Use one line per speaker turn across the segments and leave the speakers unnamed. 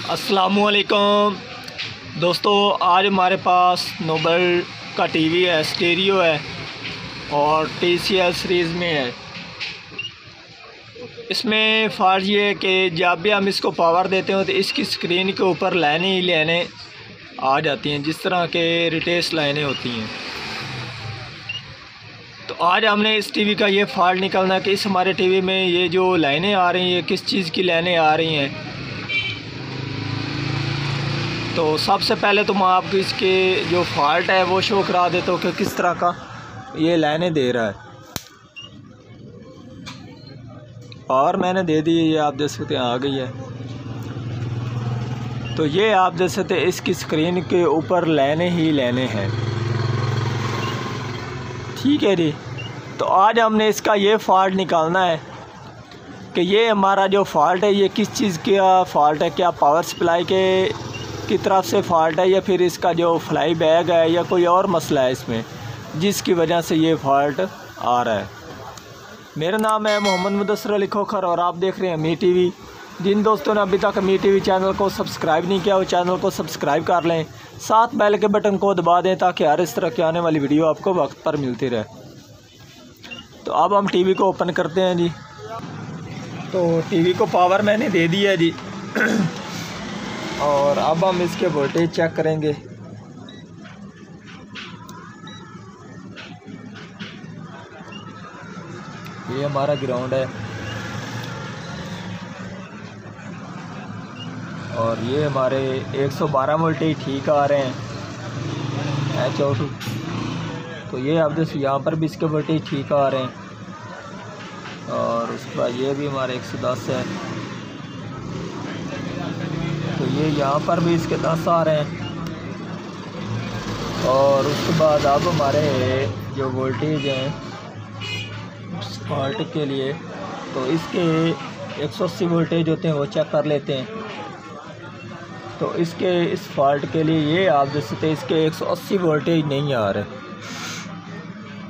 अस्सलामुअलैकुम दोस्तों, आज हमारे पास नोबल का टीवी है, स्टीरियो है और TCL सीरीज़ में है। इसमें फ़ाल्ट ये है कि जब भी हम इसको पावर देते हो तो इसकी स्क्रीन के ऊपर लाइनें ही लाइनें आ जाती हैं, जिस तरह के रिटेस लाइनें होती हैं। तो आज हमने इस टीवी का ये फ़ाल्ट निकालना कि इस हमारे टीवी में ये जो लाइनें आ रही हैं किस चीज़ की लाइनें आ रही हैं। तो सबसे पहले तो मैं आपको इसके जो फ़ाल्ट है वो शो करा देता हूँ कि किस तरह का ये लाइनें दे रहा है। और मैंने दे दी, ये आप देख सकते हैं आ गई है। तो ये आप देख सकते हैं इसकी स्क्रीन के ऊपर लाइनें ही लाइनें हैं। ठीक है जी। तो आज हमने इसका ये फ़ाल्ट निकालना है कि ये हमारा जो फ़ाल्ट है ये किस चीज़ का फ़ाल्ट है। क्या पावर सप्लाई की तरफ से फ़ाल्ट है या फिर इसका जो फ्लाई बैग है या कोई और मसला है इसमें जिसकी वजह से ये फ़ाल्ट आ रहा है। मेरा नाम है मोहम्मद मुदस्सिर अली खोखर और आप देख रहे हैं मी टीवी। जिन दोस्तों ने अभी तक मी टीवी चैनल को सब्सक्राइब नहीं किया वो चैनल को सब्सक्राइब कर लें, साथ बेल के बटन को दबा दें ताकि हर इस तरह की आने वाली वीडियो आपको वक्त पर मिलती रहे। तो अब हम टीवी को ओपन करते हैं जी। तो टीवी को पावर मैंने दे दी है जी और अब हम इसके वोल्टेज चेक करेंगे। ये हमारा ग्राउंड है और ये हमारे 112 वोल्टेज ठीक आ रहे हैं H02। तो ये आप देखिए यहाँ पर भी इसके वोल्टेज ठीक आ रहे हैं और उसके बाद ये भी हमारे 110 है। तो ये यहाँ पर भी इसके 10 आ रहे हैं और उसके बाद अब हमारे जो वोल्टेज हैं फ़ाल्ट के लिए तो इसके 180 वोल्टेज होते हैं वो चेक कर लेते हैं। तो इसके इस फ़ाल्ट के लिए ये आप देख सकते हैं इसके 180 वोल्टेज नहीं आ रहे।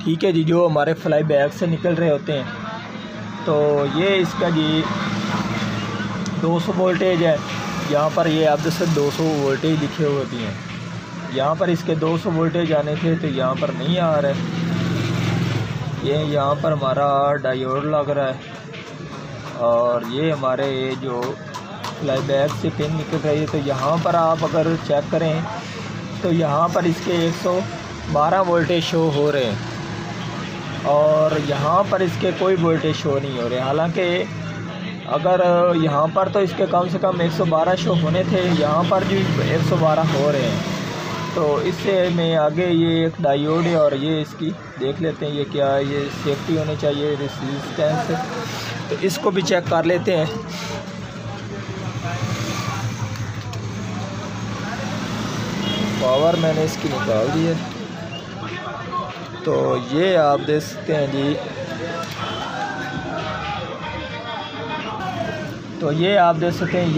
ठीक है जी, जो हमारे फ्लाई बैग से निकल रहे होते हैं। तो ये इसका जी 200 वोल्टेज है। यहाँ पर ये आप जैसे 200 वोल्टेज लिखे हुए भी हैं। यहाँ पर इसके 200 वोल्टेज आने थे तो यहाँ पर नहीं आ रहे। ये यहाँ पर हमारा डायोड लग रहा है और ये हमारे जो फ्लाई बैग से पिन निकल रही है। तो यहाँ पर आप अगर चेक करें तो यहाँ पर इसके 112 वोल्टेज शो हो रहे हैं और यहाँ पर इसके कोई वोल्टेज शो नहीं हो रहे। हालांकि अगर यहाँ पर तो इसके कम से कम 112 शो होने थे, यहाँ पर भी 112 हो रहे हैं। तो इससे मैं आगे ये एक डायोड है और ये इसकी देख लेते हैं ये क्या है। ये सेफ्टी होनी चाहिए रेजिस्टेंस, तो इसको भी चेक कर लेते हैं। पावर मैंने इसकी निकाल दी है। तो ये आप देख सकते हैं जी। तो ये आप देख सकते हैं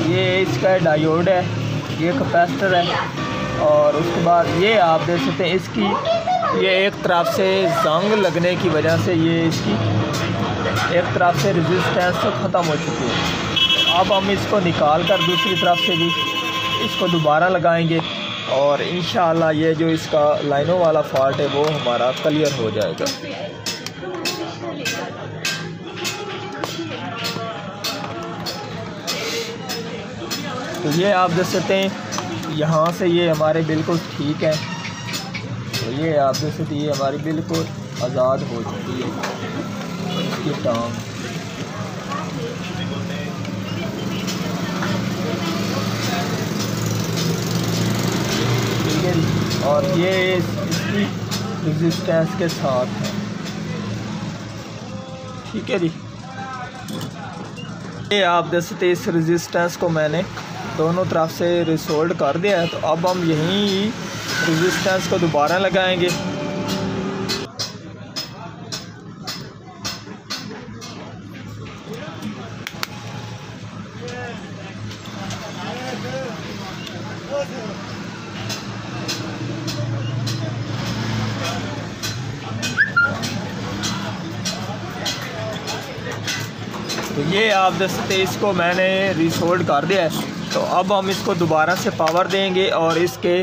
ये इसका डायोड है, ये कैपेसिटर है और उसके बाद ये आप देख सकते हैं इसकी ये एक तरफ से जंग लगने की वजह से ये इसकी एक तरफ से रेजिस्टेंस ख़त्म हो चुकी है। अब हम इसको निकाल कर दूसरी तरफ से भी इसको दोबारा लगाएंगे और इंशाअल्लाह ये जो इसका लाइनों वाला फ़ाल्ट है वो हमारा क्लियर हो जाएगा। तो ये आप देख सकते हैं यहाँ से ये हमारे बिल्कुल ठीक है। तो ये आप देख सकते हैं ये हमारी बिल्कुल आज़ाद हो चुकी है इसकी टांग। ठीक है जी। और ये इसकी रेजिस्टेंस के साथ है। ठीक है जी। ये आप देख सकते हैं इस रेजिस्टेंस को मैंने दोनों तरफ से रिसोल्ड कर दिया है। तो अब हम यहीं रेजिस्टेंस को दोबारा लगाएंगे। तो ये आप देख सकते हैं, इसको मैंने रीसोल्ड कर दिया है। तो अब हम इसको दोबारा से पावर देंगे और इसके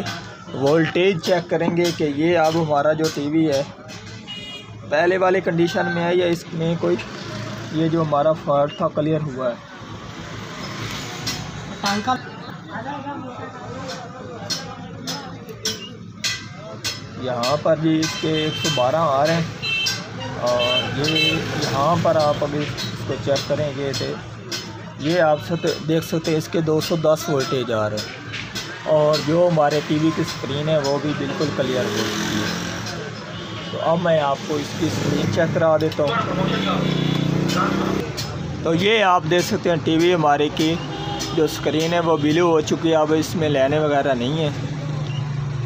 वोल्टेज चेक करेंगे कि ये अब हमारा जो टीवी है पहले वाले कंडीशन में है या इसमें कोई ये जो हमारा फॉल्ट था क्लियर हुआ है। यहाँ पर भी इसके 112 आ रहे हैं और ये यहाँ पर आप अभी इसको चेक करेंगे तो ये आप देख सकते हैं इसके 210 वोल्टेज आ रहे हैं और जो हमारे टीवी की स्क्रीन है वो भी बिल्कुल क्लियर हो चुकी है। तो अब मैं आपको इसकी स्क्रीन चेक करा देता हूँ। तो ये आप देख सकते हैं टीवी हमारे की जो स्क्रीन है वो ब्लू हो चुकी है, अब इसमें लेने वगैरह नहीं है।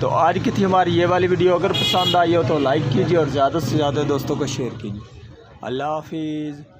तो आज की थी हमारी ये वाली वीडियो, अगर पसंद आई हो तो लाइक कीजिए और ज़्यादा से ज़्यादा दोस्तों को शेयर कीजिए। अल्लाह हाफिज़।